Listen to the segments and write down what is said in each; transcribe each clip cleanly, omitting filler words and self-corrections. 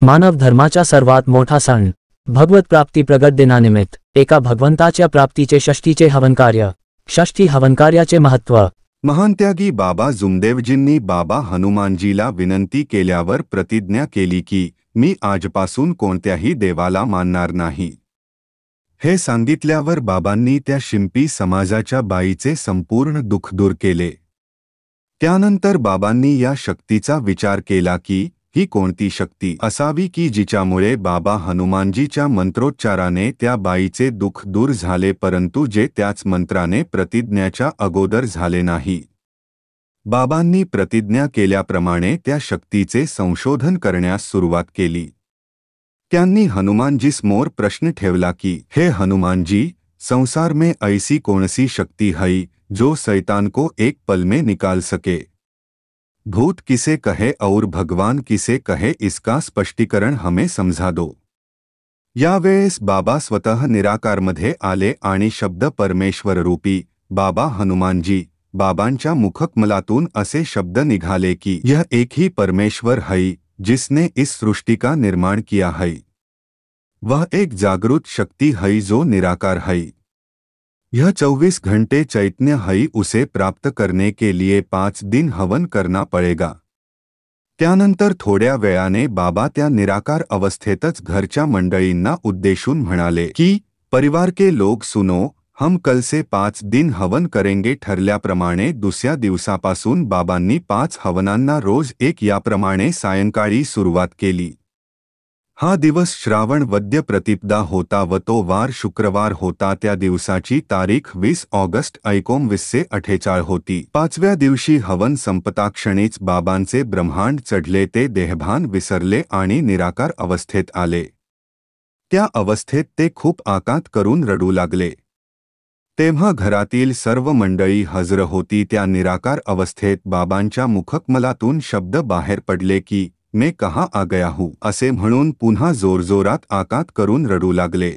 मानव धर्माचा सर्वात मोठा सण भगवत प्राप्ती प्रगट दिनानिमित्त एका भगवंताच्या प्राप्तीचे षष्ठीचे हवनकार्य। षष्ठी हवनकार्याचे महत्त्व। महानत्यागी बाबा जुमदेवजींनी बाबा हनुमानजीला विनंती केल्यावर प्रतिज्ञा केली की मी आजपासून कोणत्याही देवाला मानणार नाही। हे सांगितल्यावर बाबांनी त्या शिंपी समाजाच्या बाईचे संपूर्ण दुःख दूर केले। त्यानंतर बाबांनी या शक्तीचा विचार केला की ही कोणती शक्ती असावी की जिच्यामुळे बाबा हनुमानजीच्या मंत्रोच्चाराने त्या बाईचे दुःख दूर झाले, परंतु जे त्याच मंत्राने प्रतिज्ञाच्या अगोदर झाले नाही। बाबांनी प्रतिज्ञा केल्याप्रमाणे त्या शक्तीचे संशोधन करण्यास सुरुवात केली। त्यांनी हनुमानजीसमोर प्रश्न ठेवला की हे हनुमानजी, संसार में ऐसी कौनसी शक्ति है जो शैतान को एक पल में निकाल सके? भूत किसे कहे और भगवान किसे कहे, इसका स्पष्टीकरण हमें समझा दो। यावेळेस बाबा स्वतः निराकारमध्ये आले आणि शब्द परमेश्वर रूपी बाबा हनुमानजी बाबांच्या मुखकमलातून असे शब्द निघाले कि यह एक ही परमेश्वर है जिसने इस सृष्टि का निर्माण किया है। वह एक जागृत शक्ति है जो निराकार है। यह 24 घंटे चैतन्य है, उसे प्राप्त करने के लिए 5 दिन हवन करना पड़ेगा। त्यानंतर थोड्या वेळाने बाबा त्या निराकार अवस्थेतच घरच्या मंडळींना उद्देशून म्हणाले की परिवार के लोग सुनो, हम कल से 5 दिन हवन करेंगे। ठरल्याप्रमाणे दुसऱ्या दिवसापासून बाबांनी 5 हवनांना रोज एक याप्रमाणे सायंकाळी सुरुवात केली। हा दिवस श्रावण वद्य प्रतिपदा होता व तो वार शुक्रवार होता। त्या दिवसाची तारीख 20 ऑगस्ट 1948 होती। 5व्या दिवशी हवन संपताक्षणीच बाबांचे ब्रह्मांड चढले, ते देहभान विसरले आणि निराकार अवस्थेत आले। त्या अवस्थेत ते खूप आकांत करून रडू लागले। तेव्हा घरातील सर्व मंडळी हजर होती। त्या निराकार अवस्थेत बाबांच्या मुखकमलातून शब्द बाहेर पडले की मैं कहाँ आ गया हूँ असे म्हणून पुन्हा जोरजोरात आकांत करून रडू लागले।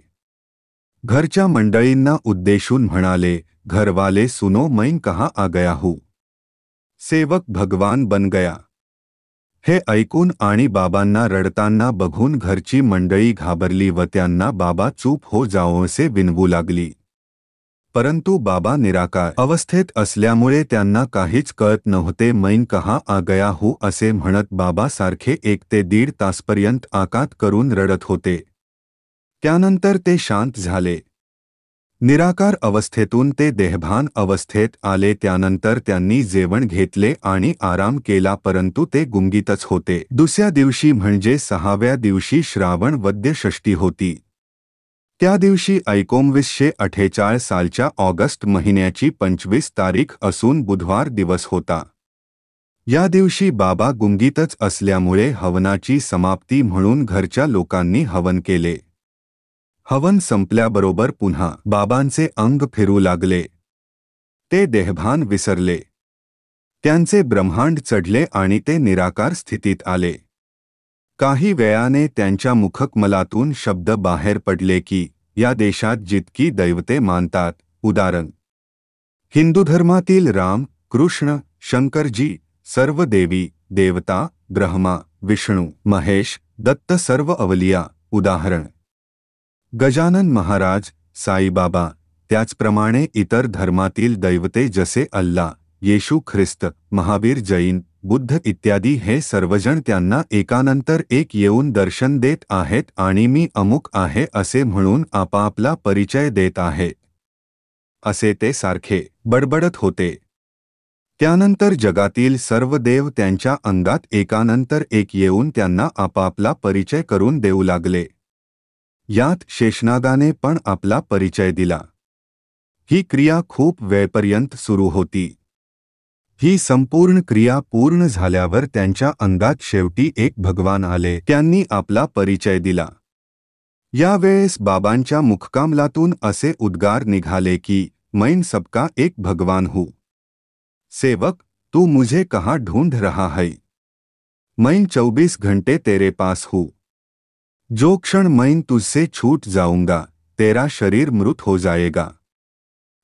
घरच्या मंडळींना उद्देशून म्हणाले, घरवाले सुनो, मैं कहाँ आ गया हूँ, सेवक भगवान बन गया। हे ऐकून आणि बाबांना रडताना बघून घरची मंडळी घाबरली व त्यांना बाबा चूप हो जाओ असे विनवू लागली। परंतु बाबा निराकार अवस्थेत असल्यामुळे त्यांना काहीच कळत नव्हते। मैं कहाँ आ गया हूँ असे म्हणत बाबा सारखे 1 ते 1.5 तासपर्यंत आकांत करून रडत होते। त्यानंतर ते शांत झाले। निराकार अवस्थेतून ते देहभान अवस्थेत आले। त्यानंतर त्यांनी जेवण घेतले आणि आराम केला, परंतु ते गुंगीतच होते। दुसऱ्या दिवशी म्हणजे 6व्या दिवशी श्रावण वद्य षष्ठी होती। त्या दिवशी 1948 सालच्या ऑगस्ट महिन्याची 25 तारीख असून बुधवार दिवस होता। या दिवशी बाबा गुंगीतच असल्यामुळे हवनाची समाप्ती म्हणून घरच्या लोकांनी हवन केले। हवन संपल्याबरोबर पुन्हा बाबांचे अंग फिरू लागले। ते देहभान विसरले। त्यांचे ब्रह्मांड चढले आणि ते निराकार स्थितीत आले। काही वेळाने त्यांच्या मुखकमलातून शब्द बाहेर पडले की या देशात जितकी दैवते मानतात, उदाहरण हिंदू धर्मातील राम, कृष्ण, शंकरजी, सर्व देवी देवता, ब्रह्मा, विष्णू, महेश, दत्त, सर्व अवलिया, उदाहरण गजानन महाराज, साईबाबा, त्याचप्रमाणे इतर धर्मातील दैवते जसे अल्लाह, येशू ख्रिस्त, महावीर, जैन, बुद्ध इत्यादी हे सर्वजण त्यांना एकानंतर एक येऊन दर्शन देत आहेत आणि मी अमुक आहे असे म्हणून आपापला परिचय देत आहेत असे ते सारखे बडबडत होते। त्यानंतर जगातील सर्व देव त्यांच्या अंगात एकानंतर एक येऊन त्यांना आपापला परिचय करून देऊ लागले। यात शेषनागाने पण आपला परिचय दिला। ही क्रिया खूप वेळपर्यंत सुरू होती। ही संपूर्ण क्रिया पूर्ण झाल्यावर त्यांच्या अंगात शेवटी एक भगवान आले। त्यांनी आपला परिचय दिला। यावेळेस बाबांच्या मुखकमलातून असे उद्गार निघाले की मैं सबका एक भगवान हूँ। सेवक, तू मुझे कहाँ ढूंढ रहा है? मैं 24 घंटे तेरे पास हूँ। जो क्षण मैं तुझसे छूट जाऊंगा तेरा शरीर मृत हो जाएगा।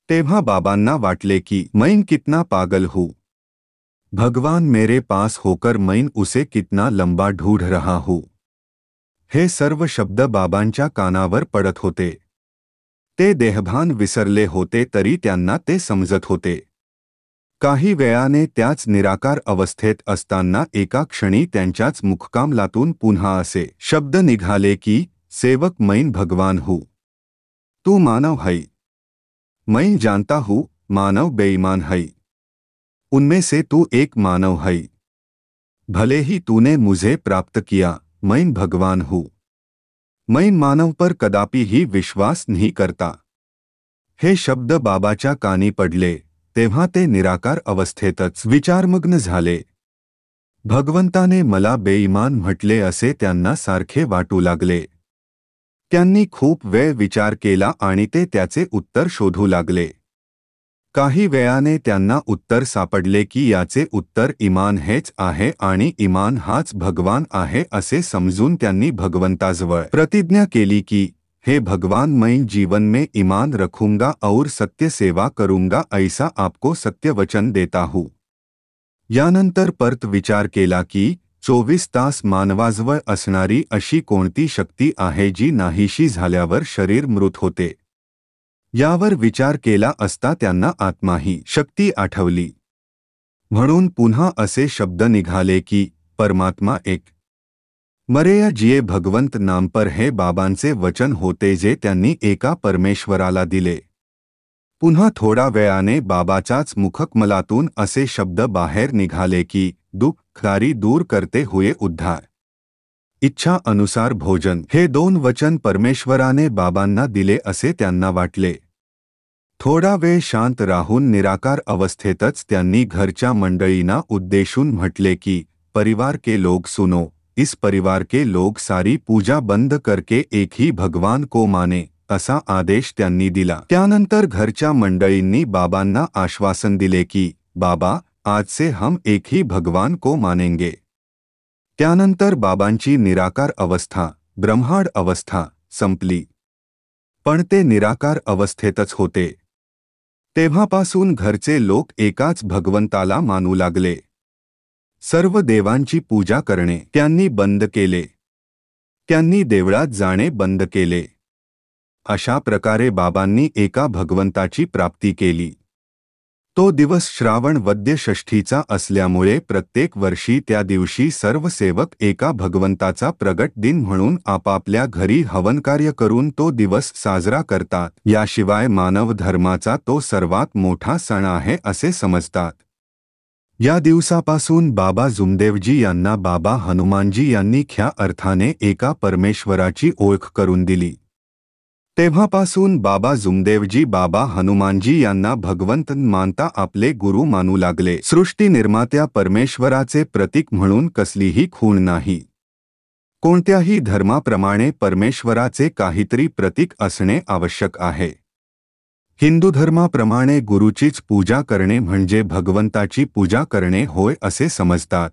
तेव्हा बाबांना वाटले की मैं कितना पागल हूँ। भगवान मेरे पास होकर मैं उसे कितना लंबा ढूंढ रहा हूँ। हे सर्व शब्द बाबांच्या कानावर पडत होते. ते देहभान विसरले होते तरी त्यांना ते समजत होते. काही वेळाने त्याच निराकार अवस्थेत असताना एका क्षणी त्यांच्याच मुखकामलातून पुन्हा असे शब्द निघाले की सेवक मैं भगवान हूँ. तू मानव है. मैं जानता हूँ मानव बेईमान है. उनमें से तू एक मानव है. भले ही तूने मुझे प्राप्त किया, मैं भगवान हूँ. मैं मानव पर कदापि ही विश्वास नहीं करता. हे शब्द बाबाच्या कानी पडले तेव्हा ते निराकार अवस्थेतच विचारमग्न झाले. भगवंताने मला बेईमान म्हटले असे त्यांना सारखे वाटू लागले. त्यांनी खूप वेळ विचार केला आणि ते त्याचे उत्तर शोधू लागले. काही वेळाने त्यांना उत्तर सापडले की याचे उत्तर इमान हेच आहे आणि इमान हाच भगवान आहे असे समजून त्यांनी भगवंताजवळ प्रतिज्ञा केली की हे भगवान मैं जीवन में ईमान रखूंगा और सत्य सेवा करूंगा ऐसा आपको सत्य वचन देता हूँ. यानंतर परत विचार केला की 24 तास मानवाजवळ असणारी अशी कोणती शक्ती आहे जी नाहीशी झाल्यावर शरीर मृत होते. यावर विचार केला असता त्यांना आत्मा ही शक्ती आठवली. म्हणून पुन्हा असे शब्द निघाले की परमात्मा एक. मरेया जिये भगवंत नाम पर हे बाबांचे वचन होते जे त्यांनी एका परमेश्वराला दिले. पुन्हा थोडा वेळाने बाबाच्याच मुखकमलातून असे शब्द बाहेर निघाले की दुःखारी दूर करते हुए उद्धार. इच्छा अनुसार भोजन. हे दोन वचन परमेश्वराने बाबांना दिले असे त्यांना वाटले. थोडा वेळ शांत राहून निराकार अवस्थेतच त्यांनी घरच्या मंडळींना उद्देशून म्हटले की परिवार के लोग सुनो. इस परिवार के लोग सारी पूजा बंद करके एक ही भगवान को माने असा आदेश त्यांनी दिला. त्यानंतर घरच्या मंडळींनी बाबांना आश्वासन दिले की बाबा आज से हम एक ही भगवान को मानेंगे. त्यानंतर बाबांची निराकार अवस्था ब्रह्मांड अवस्था संपली. पण ते निराकार अवस्थेतच होते. तेव्हापासून घरचे लोक एकाच भगवंताला मानू लागले. सर्व देवांची पूजा करणे त्यांनी बंद केले. त्यांनी देवळात जाणे बंद केले. अशा प्रकारे बाबांनी एका भगवंताची प्राप्ती केली. तो दिवस श्रावण वद्य षष्ठीचा असल्यामुळे प्रत्येक वर्षी त्या दिवशी सर्व सेवक एका भगवंताचा प्रगट दिन म्हणून आपापल्या घरी हवनकार्य करून तो दिवस साजरा करतात. याशिवाय मानव धर्माचा तो सर्वात मोठा सण आहे असे समजतात. या दिवसापासून बाबा जुमदेवजी यांना बाबा हनुमानजी यांनी खऱ्या अर्थाने एका परमेश्वराची ओळख करून दिली. तेव्हापासून बाबा जुमदेवजी बाबा हनुमानजी यांना भगवंत मानता आपले गुरु मानू लागले. सृष्टी निर्मात्या परमेश्वराचे प्रतीक म्हणून कसलीही खूण नाही. कोणत्याही धर्माप्रमाणे परमेश्वराचे काहीतरी प्रतीक असणे आवश्यक आहे. हिंदू धर्माप्रमाणे गुरुचीच पूजा करणे म्हणजे भगवंताची पूजा करणे होय असे समजतात.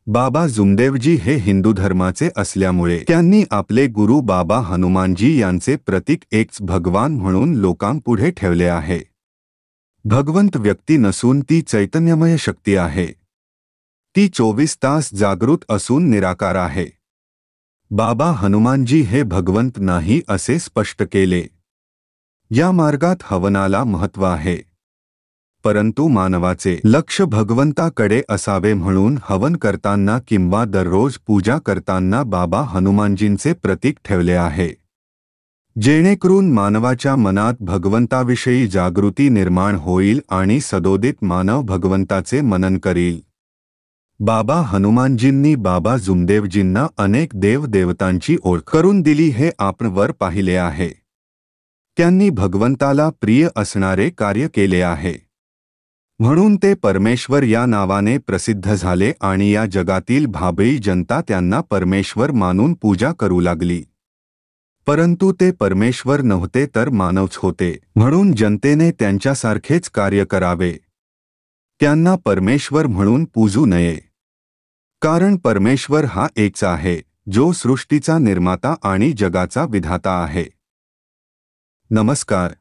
बाबा जुमदेवजी हे हिंदू धर्माचे असल्यामुळे त्यांनी आपले गुरु बाबा हनुमानजी यांचे प्रतीक एकच भगवान म्हणून लोकांपुढे ठेवले आहे. भगवंत व्यक्ती नसून ती चैतन्यमय शक्ती आहे. ती 24 तास जागृत असून निराकार आहे. बाबा हनुमानजी हे भगवंत नाही असे स्पष्ट केले. या मार्गात हवनाला महत्त्व आहे. परंतु मानवाचे लक्ष भगवंताकडे असावे म्हणून हवन करताना किंवा दररोज पूजा करताना बाबा हनुमानजींचे प्रतीक ठेवले आहे. जेणेकरून मानवाच्या मनात भगवंताविषयी जागृती निर्माण होईल आणि सदोदित मानव भगवंताचे मनन करील. बाबा हनुमानजींनी बाबा जुमदेवजींना अनेक देवदेवतांची ओळख करून दिली हे आपण वर पाहिले आहे. त्यांनी भगवंताला प्रिय असणारे कार्य केले आहे. म्हणून ते परमेश्वर या नावाने प्रसिद्ध झाले आणि या जगातील भाबळी जनता त्यांना परमेश्वर मानून पूजा करू लागली. परंतु ते परमेश्वर नव्हते तर मानवच होते. म्हणून जनतेने त्यांच्यासारखेच कार्य करावे. त्यांना परमेश्वर म्हणून पूजू नये. कारण परमेश्वर हा एकच आहे जो सृष्टीचा निर्माता आणि जगाचा विधाता आहे. नमस्कार.